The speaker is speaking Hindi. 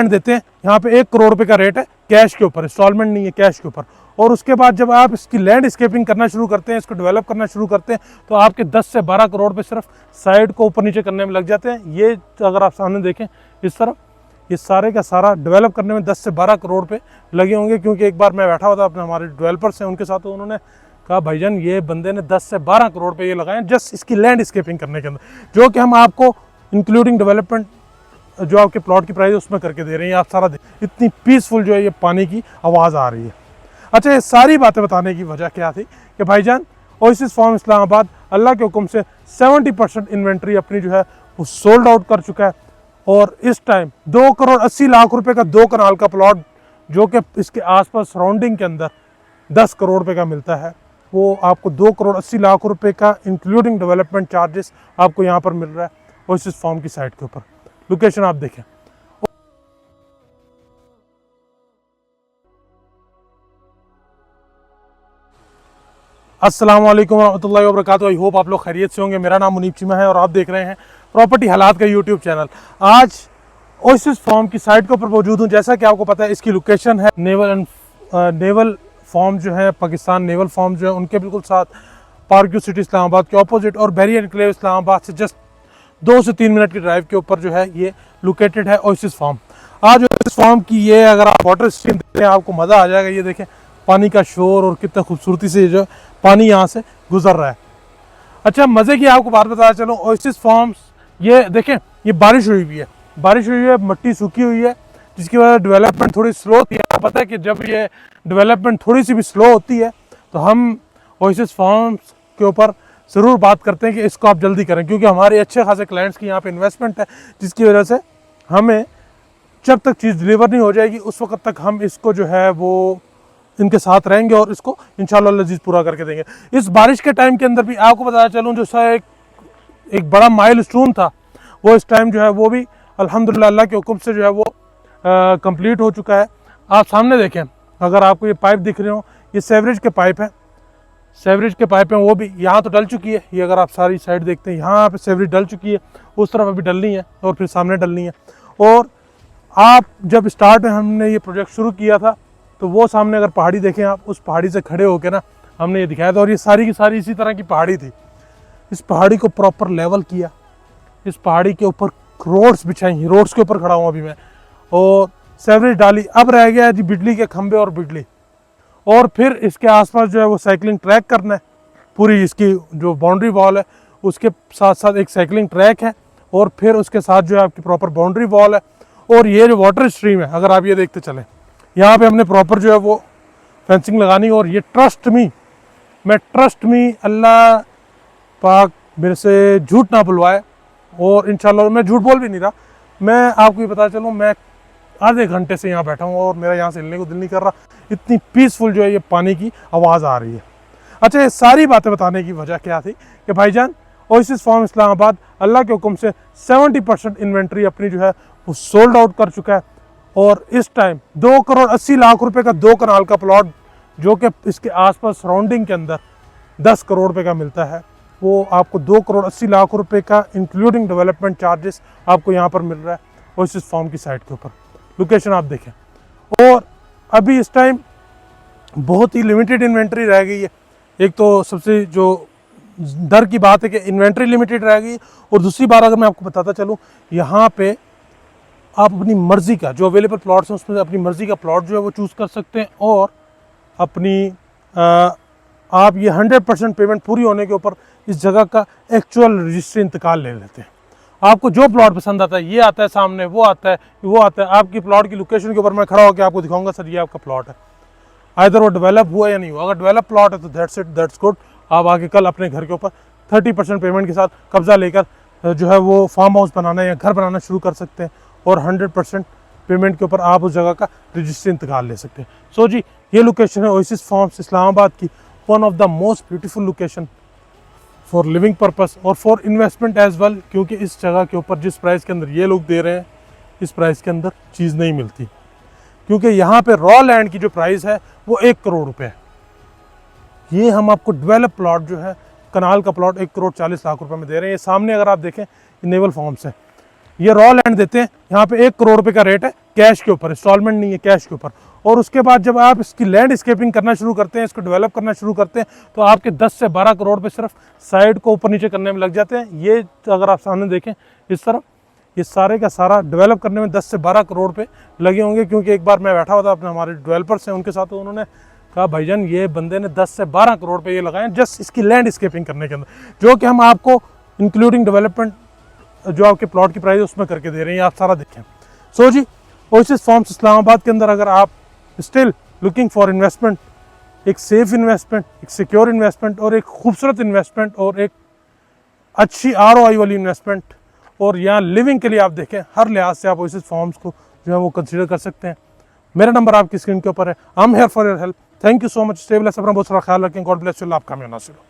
लैंड देते हैं, यहाँ पे 1 करोड़ रुपए का रेट है कैश के ऊपर, इंस्टॉलमेंट नहीं है, कैश के ऊपर। और उसके बाद जब आप इसकी लैंडस्केपिंग करना शुरू करते हैं, इसको डेवलप करना शुरू करते हैं, तो आपके 10 से 12 करोड़ पे सिर्फ साइड को ऊपर नीचे करने में लग जाते हैं। ये अगर आप सामने देखें इस तरफ, ये सारे का सारा डेवलप करने में 10 से 12 करोड़ पे लगे होंगे। क्योंकि एक बार मैं बैठा हुआ था अपने हमारे डेवलपर्स हैं उनके साथ, तो उन्होंने कहा भाईजान ये बंदे ने 10 से 12 करोड़ पे ये लगाए जस्ट इसकी लैंडस्केपिंग करने के अंदर, जो कि हम आपको इंक्लूडिंग डेवलपमेंट जो आपके प्लॉट की प्राइस है उसमें करके दे रहे हैं। आप सारा इतनी पीसफुल जो है ये पानी की आवाज़ आ रही है। अच्छा, ये सारी बातें बताने की वजह क्या थी कि भाईजान ओएसिस फार्म इस्लामाबाद अल्लाह के हुक्म से 70% इन्वेंट्री अपनी जो है वो सोल्ड आउट कर चुका है। और इस टाइम 2 करोड़ 80 लाख रुपए का 2 कनाल का प्लॉट, जो कि इसके आसपास सराउंडिंग के अंदर 10 करोड़ रुपए का मिलता है, वो आपको 2 करोड़ 80 लाख रुपए का इंक्लूडिंग डेवलपमेंट चार्जेस आपको यहाँ पर मिल रहा है ओएसिस फार्म की साइट के ऊपर। लोकेशन आप देखें। अस्सलाम वालेकुम रहमतुल्लाहि व बरकातहू। आई होप आप लोग खैरियत से होंगे। मेरा नाम मुनीब चीमा है और आप देख रहे हैं प्रॉपर्टी हालात का यूट्यूब चैनल। आज ओएसिस फार्म की साइट के ऊपर मौजूद हूँ। जैसा कि आपको पता है इसकी लोकेशन है नेवल फार्म जो है, पाकिस्तान नेवल फार्म जो है उनके बिल्कुल साथ, पार्क्यू सिटी इस्लामाबाद के ऑपोजिट और बैरी एनक्लेव इस्लामाबाद से जस्ट 2 से 3 मिनट की ड्राइव के ऊपर जो है ये लोकेटेड है ओएसिस फार्म। आज ओएसिस फार्म की ये अगर आप वाटर स्ट्रीम देखते हैं आपको मज़ा आ जाएगा। ये देखें पानी का शोर और कितना खूबसूरती से जो पानी यहाँ से गुजर रहा है। अच्छा, मज़े की आपको बात बताया चलो, ओएसिस फार्म्स ये देखें, ये बारिश हुई हुई है, मट्टी सूखी हुई है, जिसकी वजह से डेवलपमेंट थोड़ी स्लो होती है। आपको पता है कि जब ये डेवलपमेंट थोड़ी सी भी स्लो होती है तो हम ओएसिस फार्म्स के ऊपर ज़रूर बात करते हैं कि इसको आप जल्दी करें, क्योंकि हमारे अच्छे खासे क्लाइंट्स की यहाँ पे इन्वेस्टमेंट है, जिसकी वजह से हमें जब तक चीज़ डिलीवर नहीं हो जाएगी उस वक्त तक हम इसको जो है वो इनके साथ रहेंगे और इसको इंशाल्लाह लजीज पूरा करके देंगे। इस बारिश के टाइम के अंदर भी आपको बताया चलूँ, जो सा एक बड़ा माइलस्टोन था वो इस टाइम जो है वो भी अल्हम्दुलिल्लाह अल्लाह के हुक्म से जो है वो कंप्लीट हो चुका है। आप सामने देखें, अगर आपको ये पाइप दिख रहे हो, ये सेवरेज के पाइप हैं, सेवरेज के पाइप हैं, वो भी यहाँ तो डल चुकी है। ये अगर आप सारी साइड देखते हैं यहाँ पे सेवरेज डल चुकी है, उस तरफ अभी डलनी है और फिर सामने डलनी है। और आप जब स्टार्ट में हमने ये प्रोजेक्ट शुरू किया था तो वो सामने अगर पहाड़ी देखें आप, उस पहाड़ी से खड़े होकर ना हमने ये दिखाया था, और ये सारी की सारी इसी तरह की पहाड़ी थी। इस पहाड़ी को प्रॉपर लेवल किया, इस पहाड़ी के ऊपर रोड्स बिछाई, रोड्स के ऊपर खड़ा हूँ अभी मैं, और सेवरेज डाली। अब रह गया है जी बिजली के खंभे और बिजली, और फिर इसके आसपास जो है वो साइकिलिंग ट्रैक करना है। पूरी इसकी जो बाउंड्री वॉल है उसके साथ साथ एक साइकिलिंग ट्रैक है, और फिर उसके साथ जो है आपकी प्रॉपर बाउंड्री वॉल है। और ये जो वाटर स्ट्रीम है, अगर आप ये देखते चलें, यहाँ पे हमने प्रॉपर जो है वो फेंसिंग लगानी। और ये ट्रस्ट मी अल्लाह पाक मेरे से झूठ ना बुलवाए, और इंशाल्लाह मैं झूठ बोल भी नहीं रहा। मैं आपको ये बता चलूँ, मैं आधे घंटे से यहाँ बैठा हूँ और मेरा यहाँ से हिलने को दिल नहीं कर रहा, इतनी पीसफुल जो है ये पानी की आवाज़ आ रही है। अच्छा, ये सारी बातें बताने की वजह क्या थी कि भाईजान ओएसिस फार्म इस्लामाबाद अल्लाह के हुक्म से 70% इन्वेंट्री अपनी जो है वो सोल्ड आउट कर चुका है। और इस टाइम 2 करोड़ 80 लाख रुपए का 2 कनाल का प्लॉट, जो कि इसके आसपास सराउंडिंग के अंदर 10 करोड़ रुपए का मिलता है, वो आपको 2 करोड़ 80 लाख रुपए का इंक्लूडिंग डेवलपमेंट चार्जेस आपको यहाँ पर मिल रहा है ओएसिस फार्म की साइट के ऊपर। लोकेशन आप देखें। और अभी इस टाइम बहुत ही लिमिटेड इन्वेंट्री रह गई है। एक तो सबसे जो डर की बात है कि इन्वेंट्री लिमिटेड रह गई, और दूसरी बात अगर मैं आपको बताता चलूँ, यहाँ पे आप अपनी मर्ज़ी का जो अवेलेबल प्लॉट्स हैं उसमें अपनी मर्ज़ी का प्लॉट जो है वो चूज़ कर सकते हैं, और अपनी आप ये 100% पेमेंट पूरी होने के ऊपर इस जगह का एक्चुअल रजिस्ट्री इंतकाल ले लेते हैं। आपको जो प्लॉट पसंद आता है, ये आता है सामने, वो आता है, आपकी प्लॉट की लोकेशन के ऊपर मैं खड़ा होकर आपको दिखाऊंगा, सर ये आपका प्लॉट है, आइदर वो डेवलप हुआ या नहीं हुआ। अगर डेवलप प्लॉट है तो दैट्स गुड। आप आगे कल अपने घर के ऊपर 30% पेमेंट के साथ कब्जा लेकर जो है वो फार्म हाउस बनाना या घर बनाना शुरू कर सकते हैं, और 100% पेमेंट के ऊपर आप उस जगह का रजिस्ट्री इंतकाल ले सकते हैं। सो जी, ये लोकेशन है ओएसिस फार्म्स इस्लामाबाद की, one of the most beautiful location for living purpose और फॉर इन्वेस्टमेंट एज वेल, क्योंकि इस जगह के ऊपर जिस प्राइस के अंदर ये लोग दे रहे हैं, इस प्राइस के अंदर चीज़ नहीं मिलती, क्योंकि यहाँ पे रॉ लैंड की जो प्राइस है वो 1 करोड़ रुपए है। ये हम आपको डेवलप प्लॉट जो है, कनाल का प्लॉट 1 करोड़ 40 लाख रुपए में दे रहे हैं। ये सामने अगर आप देखें, ये नेवल फार्म्स है, ये रॉ लैंड देते हैं, यहाँ पे 1 करोड़ रुपए का रेट है कैश के ऊपर, इंस्टॉलमेंट नहीं है, कैश के ऊपर। और उसके बाद जब आप इसकी लैंडस्केपिंग करना शुरू करते हैं, इसको डेवलप करना शुरू करते हैं, तो आपके 10 से 12 करोड़ पे सिर्फ साइड को ऊपर नीचे करने में लग जाते हैं। ये अगर आप सामने देखें इस तरफ, ये सारे का सारा डेवलप करने में 10 से 12 करोड़ पे लगे होंगे। क्योंकि एक बार मैं बैठा हुआ था अपने हमारे डेवलपर्स हैं उनके साथ, तो उन्होंने कहा भाईजान ये बंदे ने 10 से 12 करोड़ पे ये लगाए जस्ट इसकी लैंडस्केपिंग करने के अंदर, जो कि हम आपको इंक्लूडिंग डेवलपमेंट जो आपके प्लॉट की प्राइस है उसमें करके दे रहे हैं, आप सारा देखें। सो जी, ओएसिस फार्म्स इस्लामाबाद के अंदर अगर आप स्टिल लुकिंग फॉर इन्वेस्टमेंट, एक सेफ इन्वेस्टमेंट, एक सिक्योर इन्वेस्टमेंट और एक खूबसूरत इन्वेस्टमेंट और एक अच्छी ROI वाली इन्वेस्टमेंट, और यहाँ लिविंग के लिए आप देखें हर लिहाज से आप ओएसिस फार्म्स को जो है वो कंसीडर कर सकते हैं। मेरा नंबर आपकी स्क्रीन के ऊपर है। I am here for your help. Thank you so much. Stay blessed, अपना बहुत सारा ख्याल रखें। God bless you. आप कामयाब नासिर हो।